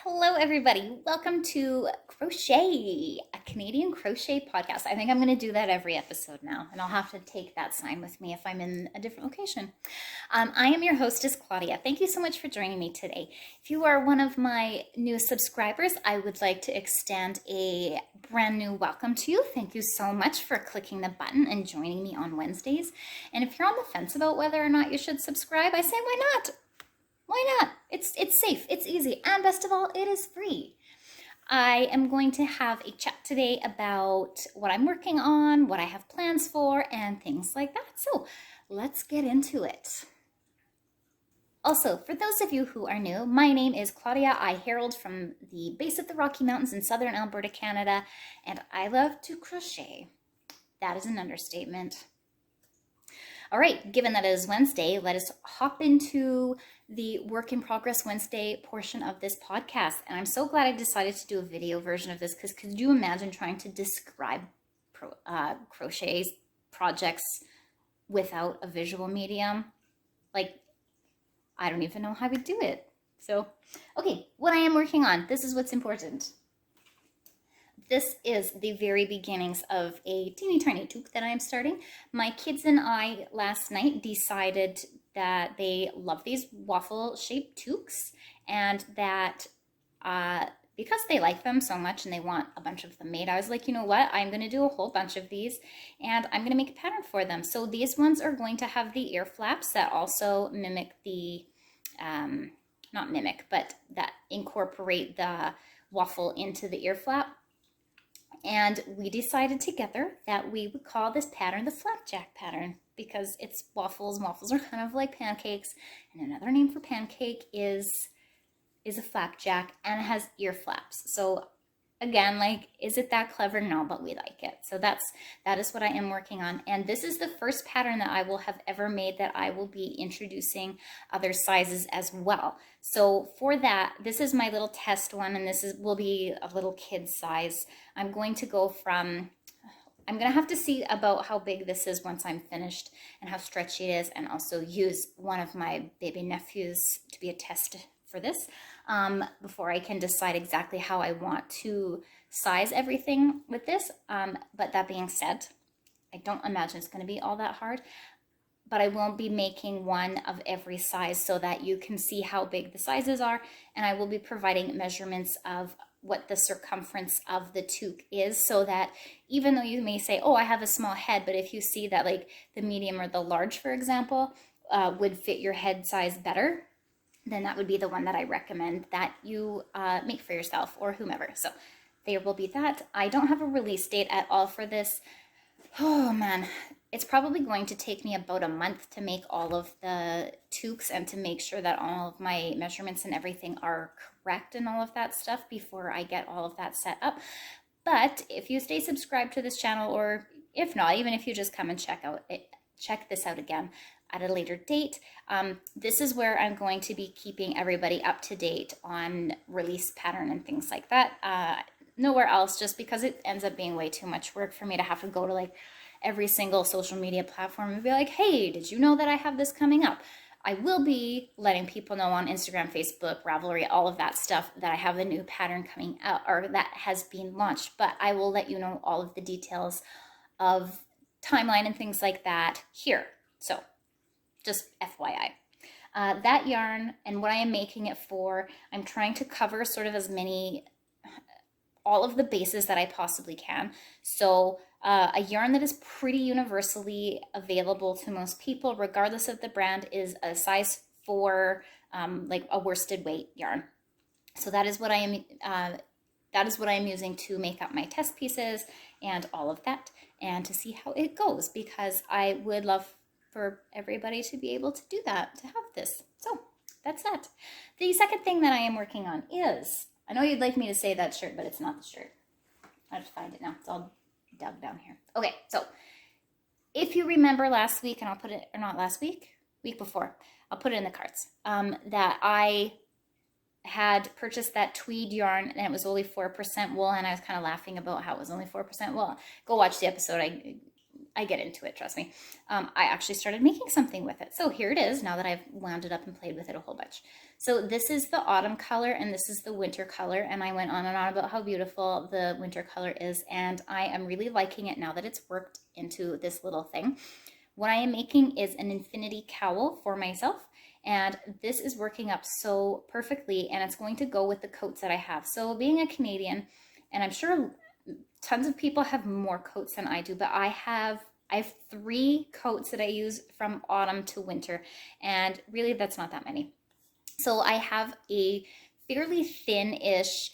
Hello, everybody. Welcome to Crochet, a Canadian crochet podcast. I think I'm going to do that every episode now, and I'll have to take that sign with me if I'm in a different location. I am your hostess, Claudia. Thank you so much for joining me today. If you are one of my new subscribers, I would like to extend a brand new welcome to you. Thank you so much for clicking the button and joining me on Wednesdays. And if you're on the fence about whether or not you should subscribe, I say, why not? Why not? It's safe, it's easy, and best of all, it is free. I am going to have a chat today about what I'm working on, what I have plans for, and things like that. So let's get into it. Also, for those of you who are new, my name is Claudia. I herald from the base of the Rocky Mountains in southern Alberta, Canada, and I love to crochet. That is an understatement. All right, given that it is Wednesday, let us hop into the work in progress Wednesday portion of this podcast. And I'm so glad I decided to do a video version of this because could you imagine trying to describe crochet projects without a visual medium? Like, I don't even know how to do it. So, okay, what I am working on, this is what's important. This is the very beginnings of a teeny tiny toque that I am starting. My kids and I last night decided that they love these waffle shaped toques and that because they like them so much and they want a bunch of them made, I was like, you know what, I'm going to do a whole bunch of these and I'm going to make a pattern for them. So these ones are going to have the ear flaps that also mimic the, not mimic, but that incorporate the waffle into the ear flap. And we decided together that we would call this pattern the Flapjack Pattern because it's waffles. Waffles are kind of like pancakes. And another name for pancake is a flapjack, and it has ear flaps. So again, like, is it that clever? No, but we like it. So that is what I am working on. And this is the first pattern that I will have ever made that I will be introducing other sizes as well. So for that, this is my little test one, and this will be a little kid size. I'm going to go from, I'm going to have to see about how big this is once I'm finished and how stretchy it is, and also use one of my baby nephews to be a test for this before I can decide exactly how I want to size everything with this. But that being said, I don't imagine it's going to be all that hard, but I won't be making one of every size so that you can see how big the sizes are, and I will be providing measurements of what the circumference of the toque is, so that even though you may say, oh, I have a small head, but if you see that like the medium or the large, for example, would fit your head size better, then that would be the one that I recommend that you make for yourself or whomever. So there will be that. I don't have a release date at all for this. Oh man, it's probably going to take me about a month to make all of the toques and to make sure that all of my measurements and everything are correct and all of that stuff before I get all of that set up. But if you stay subscribed to this channel, or if not, even if you just come and check this out again at a later date, this is where I'm going to be keeping everybody up to date on release pattern and things like that. Nowhere else, just because it ends up being way too much work for me to have to go to like every single social media platform and be like, hey, did you know that I have this coming up? I will be letting people know on Instagram, Facebook, Ravelry, all of that stuff that I have a new pattern coming out or that has been launched, but I will let you know all of the details of timeline and things like that here. So just FYI. That yarn and what I am making it for, I'm trying to cover sort of all of the bases that I possibly can. So a yarn that is pretty universally available to most people, regardless of the brand, is a size 4, like a worsted weight yarn. So that is what I am using to make up my test pieces and all of that, and to see how it goes, because I would love for everybody to be able to do that, to have this. So that's that. The second thing that I am working on is, I know you'd like me to say that shirt, but it's not the shirt. I have to find it now. It's all dug down here. Okay, so if you remember last week, and I'll put it, or not last week, week before, I'll put it in the cards, that I had purchased that tweed yarn and it was only 4% wool, and I was kind of laughing about how it was only 4% wool. Go watch the episode. I get into it, trust me. I actually started making something with it. So here it is, now that I've wound it up and played with it a whole bunch. So this is the autumn color and this is the winter color, and I went on and on about how beautiful the winter color is, and I am really liking it now that it's worked into this little thing. What I am making is an infinity cowl for myself, and this is working up so perfectly, and it's going to go with the coats that I have. So being a Canadian, and I'm sure tons of people have more coats than I do, but I have 3 coats that I use from autumn to winter, and really that's not that many. So I have a fairly thin-ish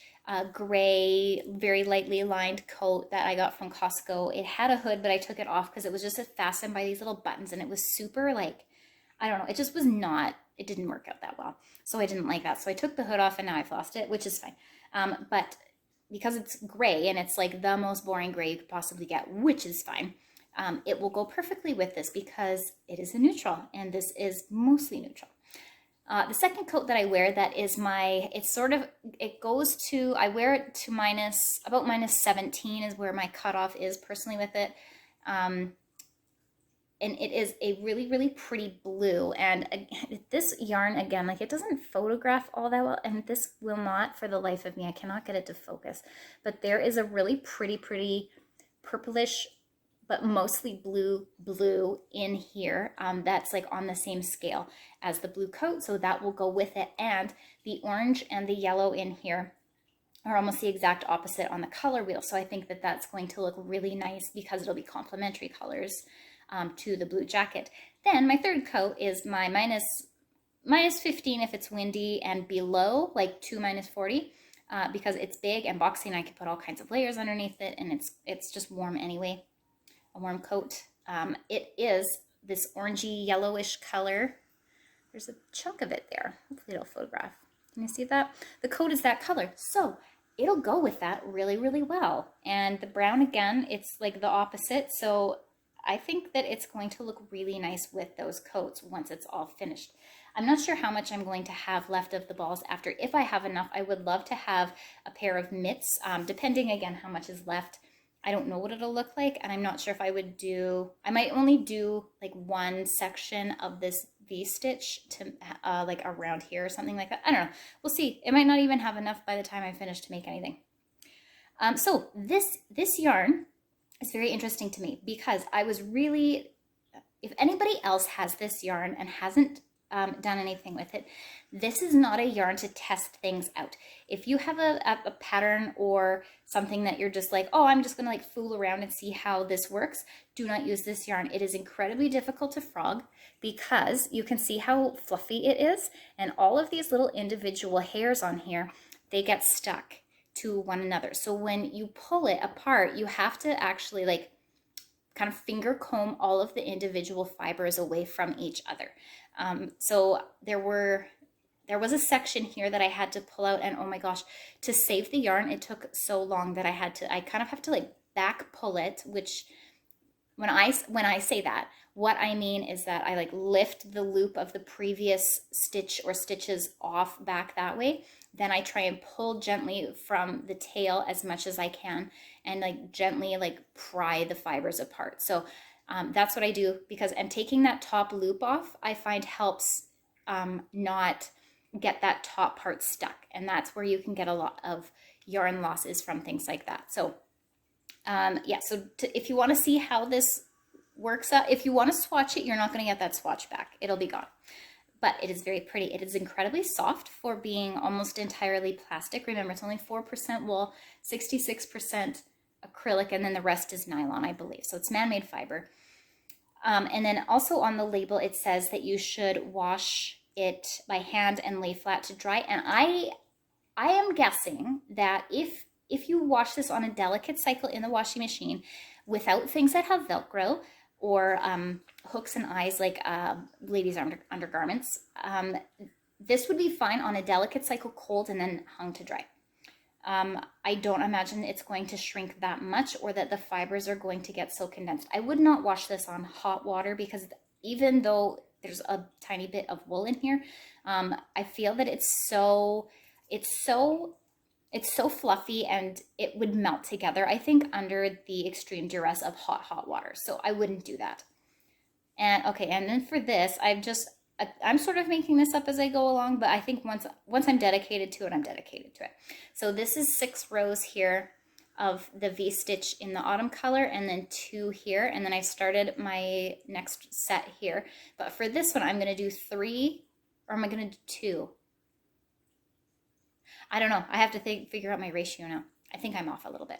gray, very lightly lined coat that I got from Costco. It had a hood, but I took it off because it was just fastened by these little buttons, and it was super, like, I don't know, it just was not, it didn't work out that well. So I didn't like that. So I took the hood off and now I've lost it, which is fine. But because it's gray and it's like the most boring gray you could possibly get, which is fine, it will go perfectly with this because it is a neutral, and this is mostly neutral. The second coat that I wear, that is my, it's sort of, it goes to, I wear it to about minus 17 is where my cutoff is personally with it. And it is a really, really pretty blue. And this yarn, again, like, it doesn't photograph all that well, and this will not, for the life of me, I cannot get it to focus. But there is a really pretty purplish, but mostly blue in here, that's like on the same scale as the blue coat, so that will go with it. And the orange and the yellow in here are almost the exact opposite on the color wheel, so I think that that's going to look really nice because it'll be complementary colors to the blue jacket. Then my third coat is my minus 15 if it's windy, and below, like 2 minus 40, because it's big and boxy and I can put all kinds of layers underneath it, and it's just warm anyway. A warm coat. It is this orangey yellowish color. There's a chunk of it there. Hopefully it'll photograph. Can you see that? The coat is that color, so it'll go with that really, really well. And the brown, again, it's like the opposite, so I think that it's going to look really nice with those coats once it's all finished. I'm not sure how much I'm going to have left of the balls after. If I have enough, I would love to have a pair of mitts, depending again how much is left. I don't know what it'll look like, and I'm not sure if I would do, I might only do like one section of this V-stitch to like around here or something like that. I don't know. We'll see. It might not even have enough by the time I finish to make anything. So this yarn is very interesting to me because I was really, if anybody else has this yarn and hasn't done anything with it, this is not a yarn to test things out. If you have a pattern or something that you're just like, oh, I'm just gonna like fool around and see how this works, do not use this yarn. It is incredibly difficult to frog because you can see how fluffy it is, and all of these little individual hairs on here, they get stuck to one another. So when you pull it apart, you have to actually like kind of finger comb all of the individual fibers away from each other. So there was a section here that I had to pull out, and oh my gosh, to save the yarn, it took so long that I kind of have to like back pull it, which when I say that, what I mean is that I like lift the loop of the previous stitch or stitches off back that way. Then I try and pull gently from the tail as much as I can and like gently like pry the fibers apart. So that's what I do, because, and taking that top loop off, I find helps not get that top part stuck. And that's where you can get a lot of yarn losses from things like that. So yeah, so if you want to see how this works out, if you want to swatch it, you're not going to get that swatch back. It'll be gone. But it is very pretty. It is incredibly soft for being almost entirely plastic. Remember, it's only 4% wool, 66% acrylic, and then the rest is nylon, I believe. So it's man-made fiber. And then also on the label, it says that you should wash it by hand and lay flat to dry. And I am guessing that if you wash this on a delicate cycle in the washing machine without things that have Velcro or hooks and eyes like ladies' undergarments, this would be fine on a delicate cycle cold and then hung to dry. I don't imagine it's going to shrink that much or that the fibers are going to get so condensed. I would not wash this on hot water because even though there's a tiny bit of wool in here, I feel that it's so It's so fluffy and it would melt together, I think, under the extreme duress of hot, hot water. So I wouldn't do that. And okay, and then for this, I'm sort of making this up as I go along, but I think once I'm dedicated to it, I'm dedicated to it. So this is 6 rows here of the V-stitch in the autumn color, and then 2 here, and then I started my next set here. But for this one, I'm going to do 3, or am I going to do 2? I don't know. I have to figure out my ratio now. I think I'm off a little bit.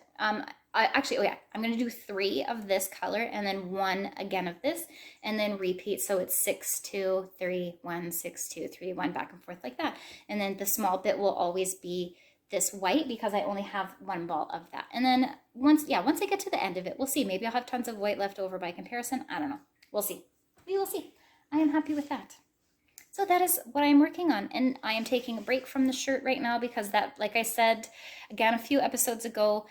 Actually, oh yeah, I'm going to do 3 of this color and then 1 again of this, and then repeat. So it's 6, 2, 3, 1, 6, 2, 3, 1, back and forth like that. And then the small bit will always be this white because I only have 1 ball of that. And then once I get to the end of it, we'll see. Maybe I'll have tons of white left over by comparison. I don't know. We'll see. We will see. I am happy with that. So that is what I'm working on, and I am taking a break from the shirt right now because that, like I said, again, a few episodes ago,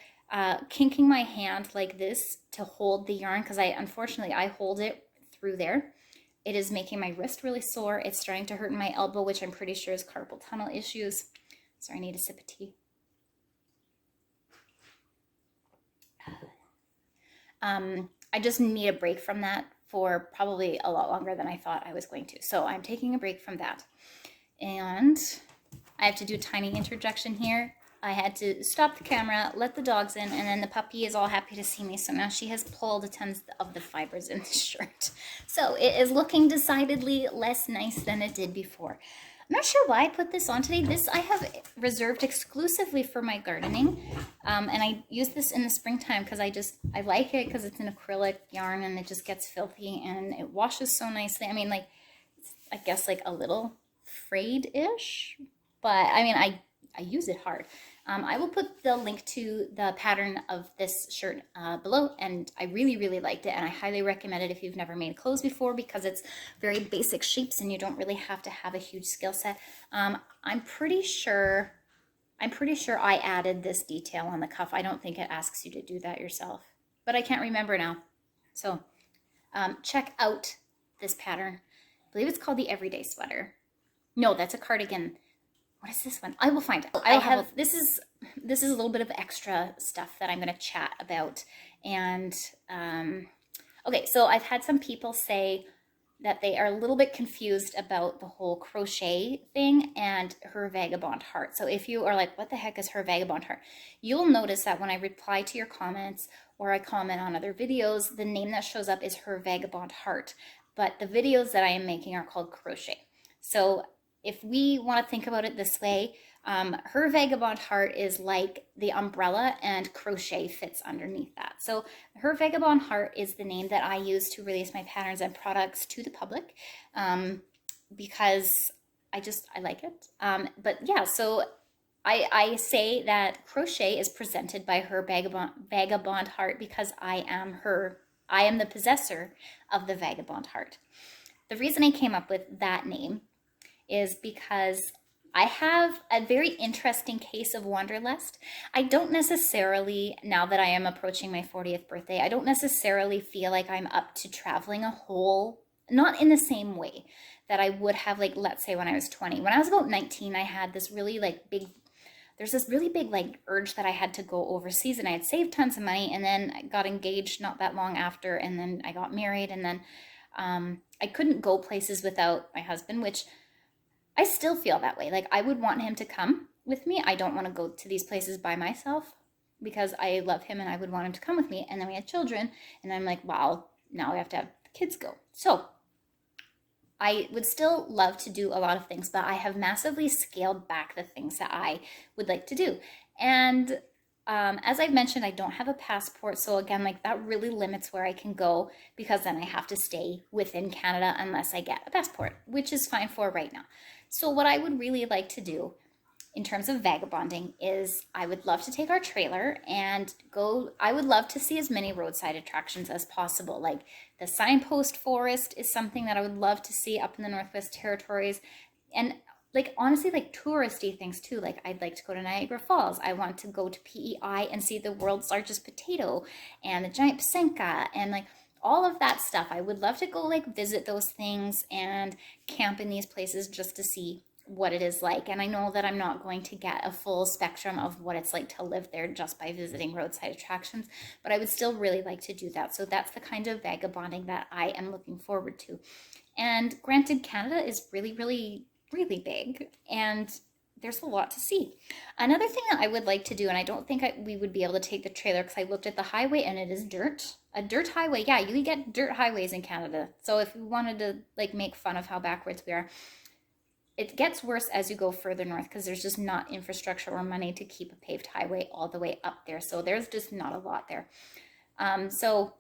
kinking my hand like this to hold the yarn, because unfortunately, I hold it through there. It is making my wrist really sore. It's starting to hurt in my elbow, which I'm pretty sure is carpal tunnel issues. Sorry, I need a sip of tea. I just need a break from that for probably a lot longer than I thought I was going to. So I'm taking a break from that. And I have to do a tiny interjection here. I had to stop the camera, let the dogs in, and then the puppy is all happy to see me. So now she has pulled tons of the fibers in the shirt. So it is looking decidedly less nice than it did before. I'm not sure why I put this on today. This I have reserved exclusively for my gardening. And I use this in the springtime because I like it because it's an acrylic yarn and it just gets filthy and it washes so nicely. I mean, like, I guess like a little frayed-ish, but I mean, I use it hard. I will put the link to the pattern of this shirt below, and I really, really liked it, and I highly recommend it if you've never made clothes before because it's very basic shapes and you don't really have to have a huge skill set. I'm pretty sure I added this detail on the cuff. I don't think it asks you to do that yourself, but I can't remember now. So check out this pattern. I believe it's called the Everyday Sweater. No, that's a cardigan. What is this one? I will find it. This is a little bit of extra stuff that I'm going to chat about. And okay, so I've had some people say that they are a little bit confused about the whole crochet thing and her vagabond heart. So if you are like, what the heck is her vagabond heart? You'll notice that when I reply to your comments or I comment on other videos, the name that shows up is her vagabond heart. But the videos that I am making are called crochet. So if we want to think about it this way, her vagabond heart is like the umbrella and crochet fits underneath that. So her vagabond heart is the name that I use to release my patterns and products to the public because I like it. But yeah, so I say that crochet is presented by her vagabond heart because I am the possessor of the vagabond heart. The reason I came up with that name is because I have a very interesting case of wanderlust. I don't necessarily, now that I am approaching my 40th birthday, I don't necessarily feel like I'm up to traveling a whole, not in the same way that I would have, like, let's say when I was 20. When I was about 19, I had this really there's this really big like urge that I had to go overseas, and I had saved tons of money, and then I got engaged not that long after, and then I got married, and then I couldn't go places without my husband, which I still feel that way. Like, I would want him to come with me. I don't want to go to these places by myself because I love him and I would want him to come with me. And then we had children and I'm like, wow, now we have to have the kids go. So I would still love to do a lot of things, but I have massively scaled back the things that I would like to do. And as I've mentioned, I don't have a passport. So again, like, that really limits where I can go because then I have to stay within Canada unless I get a passport, which is fine for right now. So what I would really like to do in terms of vagabonding is I would love to take our trailer and go. I would love to see as many roadside attractions as possible. Like the signpost forest is something that I would love to see up in the Northwest Territories. And like, honestly, like touristy things too. Like, I'd like to go to Niagara Falls. I want to go to PEI and see the world's largest potato and the giant Pasenka and like all of that stuff. I would love to go like visit those things and camp in these places just to see what it is like. And I know that I'm not going to get a full spectrum of what it's like to live there just by visiting roadside attractions, but I would still really like to do that. So that's the kind of vagabonding that I am looking forward to. And granted, Canada is really, really, really big, and there's a lot to see. Another thing that I would like to do, and I don't think we would be able to take the trailer because I looked at the highway and it is dirt. A dirt highway. Yeah, you get dirt highways in Canada. So if we wanted to like make fun of how backwards we are, it gets worse as you go further north because there's just not infrastructure or money to keep a paved highway all the way up there. So there's just not a lot there. So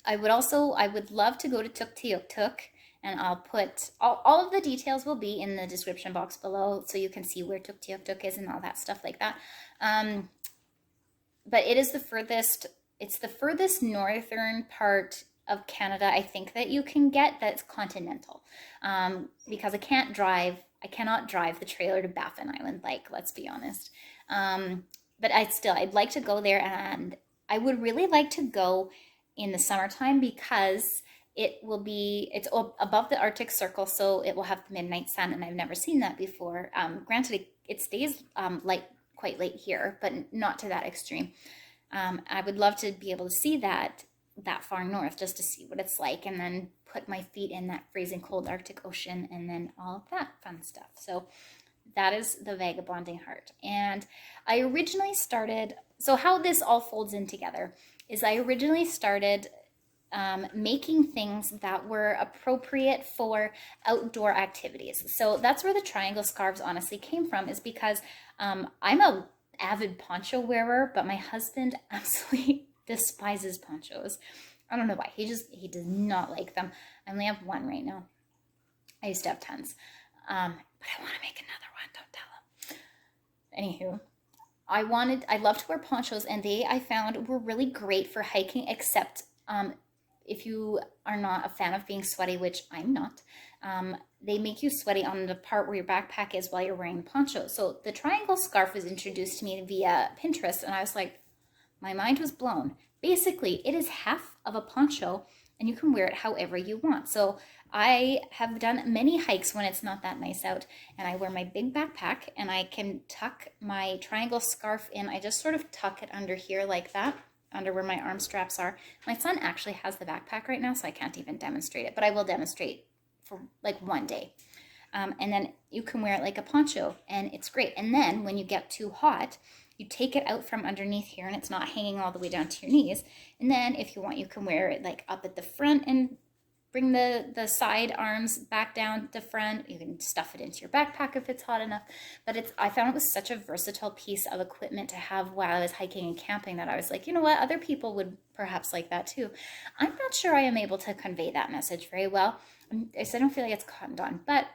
I would love to go to Tuktoyaktuk, and I'll put all of the details will be in the description box below, so you can see where Tuktoyaktuk is and all that stuff like that. But it is it's the furthest northern part of Canada, I think, that you can get that's continental. Because I cannot drive the trailer to Baffin Island, like, let's be honest. But I'd like to go there, and I would really like to go in the summertime because it's above the Arctic Circle, so it will have the midnight sun, and I've never seen that before. Granted, it stays quite late here, but not to that extreme. I would love to be able to see that far north, just to see what it's like, and then put my feet in that freezing cold Arctic Ocean, and then all of that fun stuff. So that is the vagabonding heart. And I originally started, so how this all folds in together is I originally started making things that were appropriate for outdoor activities. So that's where the triangle scarves honestly came from, is because I'm a avid poncho wearer, but my husband absolutely despises ponchos. I don't know why. He does not like them. I only have one right now. I used to have tons. But I want to make another one. Don't tell him. Anywho, I love to wear ponchos, and I found were really great for hiking, except if you are not a fan of being sweaty, which I'm not. They make you sweaty on the part where your backpack is while you're wearing the poncho. So the triangle scarf was introduced to me via Pinterest, and I was like, my mind was blown. Basically, it is half of a poncho, and you can wear it however you want. So I have done many hikes when it's not that nice out, and I wear my big backpack, and I can tuck my triangle scarf in. I just sort of tuck it under here like that, under where my arm straps are. My son actually has the backpack right now, so I can't even demonstrate it, but I will demonstrate for like one day. And then you can wear it like a poncho, and it's great. And then when you get too hot, you take it out from underneath here, and it's not hanging all the way down to your knees. And then if you want, you can wear it like up at the front and bring the side arms back down the front. You can stuff it into your backpack if it's hot enough. But I found it was such a versatile piece of equipment to have while I was hiking and camping that I was like, you know what, other people would perhaps like that too. I'm not sure I am able to convey that message very well. I don't feel like it's cottoned on, but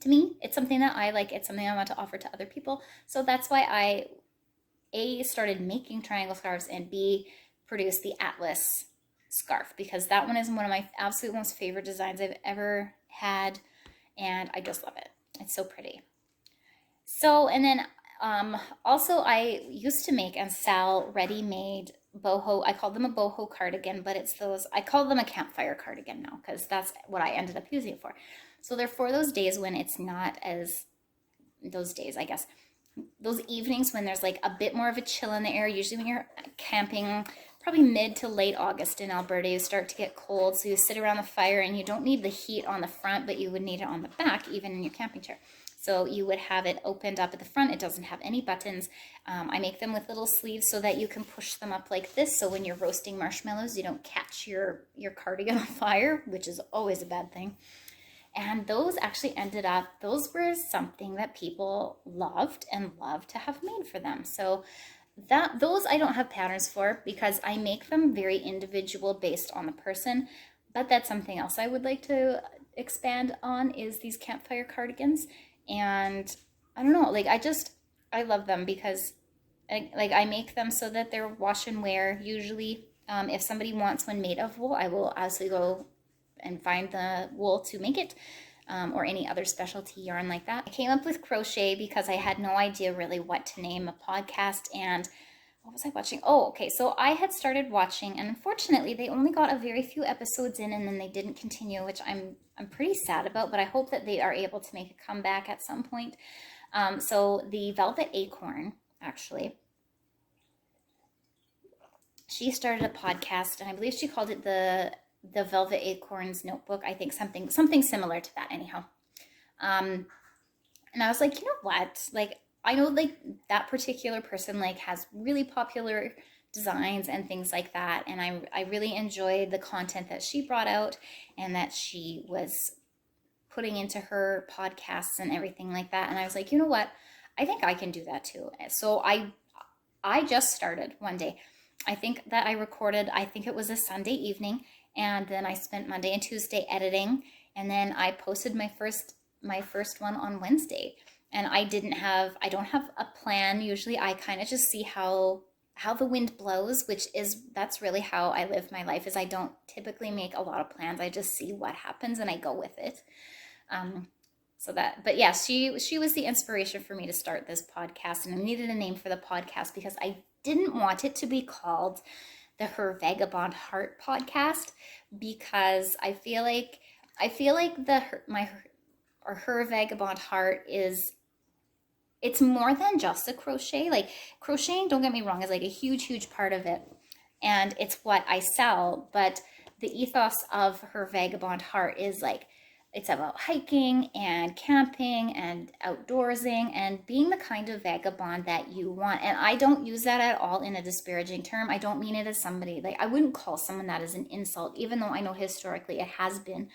to me, it's something that I like. It's something I want to offer to other people. So that's why I A, started making triangle scarves, and B, produced the Atlas scarf, because that one is one of my absolute most favorite designs I've ever had, and I just love it. It's so pretty. So, and then also I used to make and sell ready-made boho. I called them a boho cardigan, but it's those, I call them a campfire cardigan now, because that's what I ended up using it for. So they're for those days when it's not as, those days, I guess, those evenings when there's like a bit more of a chill in the air. Usually when you're camping, probably mid to late August in Alberta, you start to get cold. So you sit around the fire, and you don't need the heat on the front, but you would need it on the back, even in your camping chair. So you would have it opened up at the front. It doesn't have any buttons. I make them with little sleeves so that you can push them up like this. So when you're roasting marshmallows, you don't catch your cardigan on fire, which is always a bad thing. And those actually ended up, those were something that people loved and loved to have made for them. So those I don't have patterns for, because I make them very individual based on the person. But that's something else I would like to expand on, is these campfire cardigans. And I don't know, like I love them because I make them so that they're wash and wear. Usually if somebody wants one made of wool, I will absolutely go and find the wool to make it, or any other specialty yarn like that. I came up with crochet because I had no idea really what to name a podcast, and what was I watching? Oh, okay. So I had started watching, and unfortunately, they only got a very few episodes in, and then they didn't continue, which I'm pretty sad about. But I hope that they are able to make a comeback at some point. So the Velvet Acorn, actually, she started a podcast, and I believe she called it the Velvet Acorns Notebook. I think something similar to that. Anyhow, and I was like, you know what? Like, I know like that particular person like has really popular designs and things like that, and I really enjoyed the content that she brought out and that she was putting into her podcasts and everything like that. And I was like, you know what? I think I can do that too. So I just started one day. I think that I recorded, I think it was a Sunday evening, and then I spent Monday and Tuesday editing, and then I posted my first one on Wednesday. And I don't have a plan. Usually I kind of just see how the wind blows, that's really how I live my life, is I don't typically make a lot of plans. I just see what happens and I go with it. But yeah, she was the inspiration for me to start this podcast, and I needed a name for the podcast because I didn't want it to be called the Her Vagabond Heart podcast, because I feel like Her Vagabond Heart it's more than just a crochet. Like, crocheting, don't get me wrong, is like a huge part of it, and it's what I sell. But the ethos of Her Vagabond Heart is like, it's about hiking and camping and outdoorsing and being the kind of vagabond that you want. And I don't use that at all in a disparaging term. I don't mean it as somebody, like, I wouldn't call someone that as an insult, even though I know historically it has been,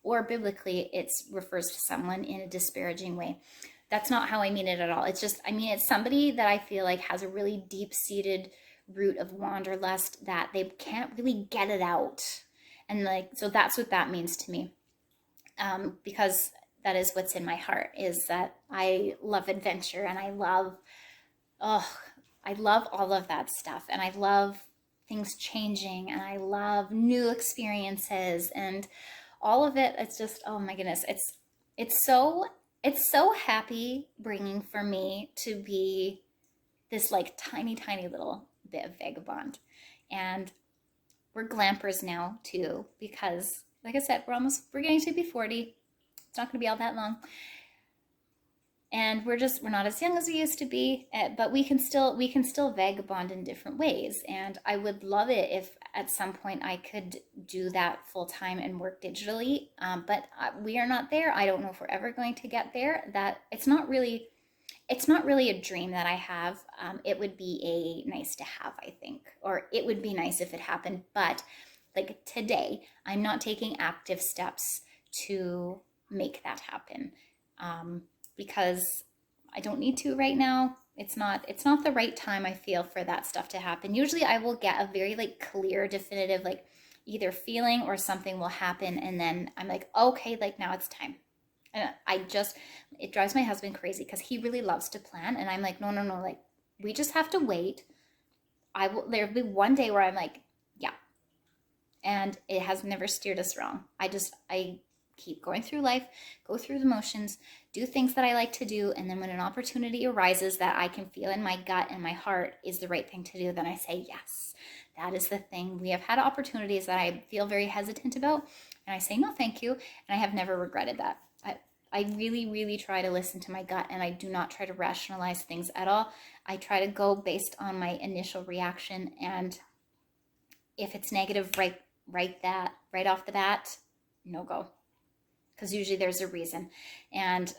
or biblically it refers to someone in a disparaging way. That's not how I mean it at all. It's just, I mean, it's somebody that I feel like has a really deep-seated root of wanderlust that they can't really get it out. And like, so that's what that means to me. Because that is what's in my heart, is that I love adventure, and I love all of that stuff. And I love things changing, and I love new experiences and all of it. It's just, oh my goodness. It's so happy bringing for me to be this like tiny little bit of vagabond. And we're glampers now too, because like I said, we're getting to be 40. It's not going to be all that long. And we're not as young as we used to be, but we can still vagabond in different ways. And I would love it if at some point I could do that full time and work digitally. But we are not there. I don't know if we're ever going to get there. That it's not really a dream that I have. It would be a nice to have, I think, or it would be nice if it happened. But like today, I'm not taking active steps to make that happen, because I don't need to right now. It's not the right time, I feel, for that stuff to happen. Usually I will get a very like clear, definitive, like either feeling or something will happen, and then I'm like, okay, like now it's time. And it drives my husband crazy because he really loves to plan, and I'm like, no, like we just have to wait. There'll be one day where I'm like, yeah. And it has never steered us wrong. I keep going through life, go through the motions, do things that I like to do, and then when an opportunity arises that I can feel in my gut and my heart is the right thing to do, then I say, yes, that is the thing. We have had opportunities that I feel very hesitant about, and I say, no, thank you, and I have never regretted that. I really try to listen to my gut, and I do not try to rationalize things at all. I try to go based on my initial reaction, and if it's negative right off the bat, no go. Because usually there's a reason. And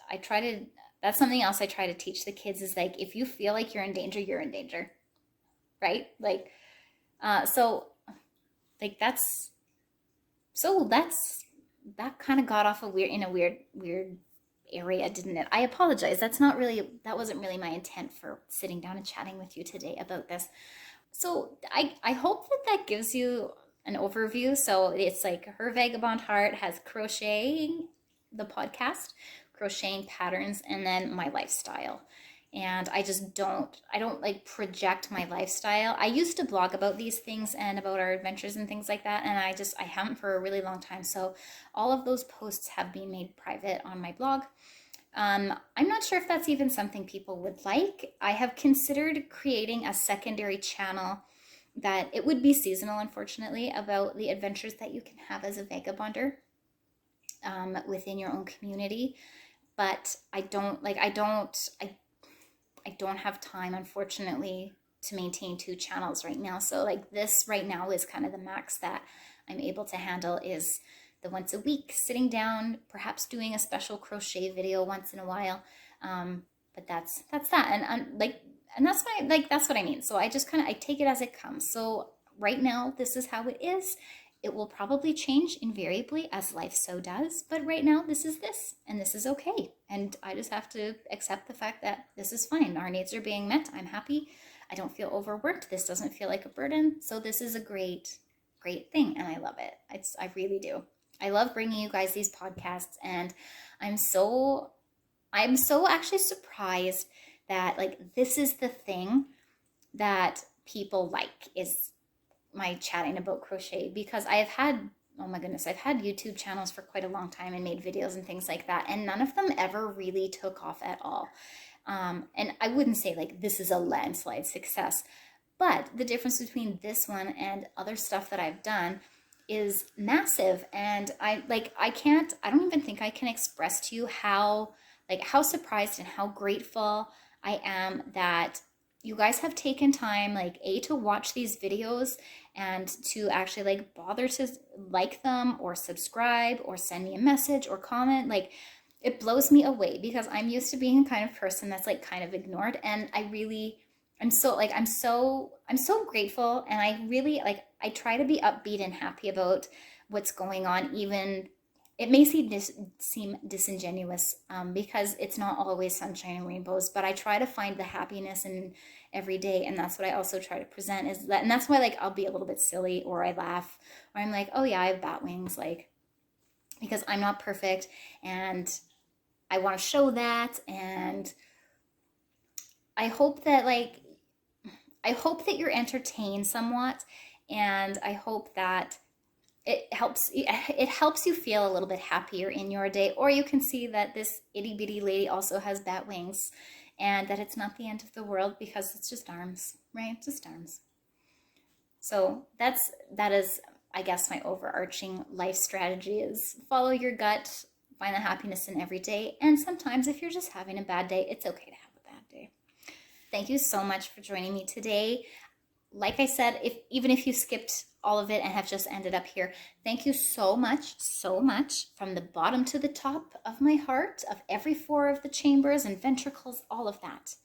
that's something else I try to teach the kids, is like, if you feel like you're in danger, you're in danger, right? Like, so like that kind of got off in a weird area, didn't it? I apologize. That wasn't really my intent for sitting down and chatting with you today about this. So I hope that gives you an overview. So it's like Her Vagabond Heart has crocheting, the podcast, crocheting patterns, and then my lifestyle. And I don't like project my lifestyle. I used to blog about these things and about our adventures and things like that, and I haven't for a really long time. So all of those posts have been made private on my blog. I'm not sure if that's even something people would like. I have considered creating a secondary channel that it would be seasonal, unfortunately, about the adventures that you can have as a vagabonder within your own community. But I don't have time, unfortunately, to maintain 2 channels right now. So like this right now is kind of the max that I'm able to handle, is the once a week sitting down, perhaps doing a special crochet video once in a while. But that's that. And that's what I mean. So I just I take it as it comes. So right now, this is how it is. It will probably change invariably as life so does, but right now this is this, and this is okay. And I just have to accept the fact that this is fine. Our needs are being met. I'm happy. I don't feel overworked. This doesn't feel like a burden. So this is a great, great thing, and I love it. I really do. I love bringing you guys these podcasts, and I'm so actually surprised that like this is the thing that people like, is my chatting about crochet, because I have had, oh my goodness, I've had YouTube channels for quite a long time and made videos and things like that, and none of them ever really took off at all. And I wouldn't say like this is a landslide success, but the difference between this one and other stuff that I've done is massive. And I don't even think I can express to you how surprised and how grateful I am that you guys have taken time, to watch these videos and to actually bother to like them or subscribe or send me a message or comment. It blows me away, because I'm used to being the kind of person that's kind of ignored. And I'm so grateful. And I really I try to be upbeat and happy about what's going on. Even it may seem disingenuous, because it's not always sunshine and rainbows, but I try to find the happiness in every day. And that's what I also try to present, is that, and that's why I'll be a little bit silly, or I laugh, or I'm like, oh yeah, I have bat wings, because I'm not perfect, and I want to show that. And I hope that you're entertained somewhat, and I hope that it helps you feel a little bit happier in your day. Or you can see that this itty bitty lady also has bat wings, and that it's not the end of the world, because it's just arms, right? Just arms. So that is, I guess, my overarching life strategy is follow your gut, find the happiness in every day. And sometimes if you're just having a bad day, it's okay to have a bad day. Thank you so much for joining me today. Like I said, even if you skipped all of it and have just ended up here, thank you so much from the bottom to the top of my heart, of every 4 of the chambers and ventricles, all of that.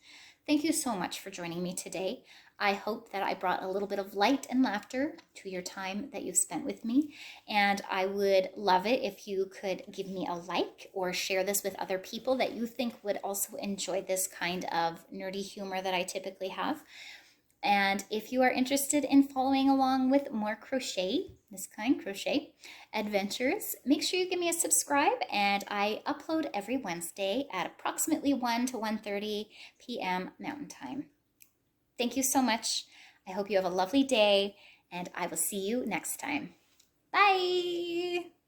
Thank you so much for joining me today. I hope that I brought a little bit of light and laughter to your time that you've spent with me. And I would love it if you could give me a like, or share this with other people that you think would also enjoy this kind of nerdy humor that I typically have. And if you are interested in following along with more crochet adventures, make sure you give me a subscribe. And I upload every Wednesday at approximately 1 to 1:30 p.m. Mountain Time. Thank you so much. I hope you have a lovely day, and I will see you next time. Bye!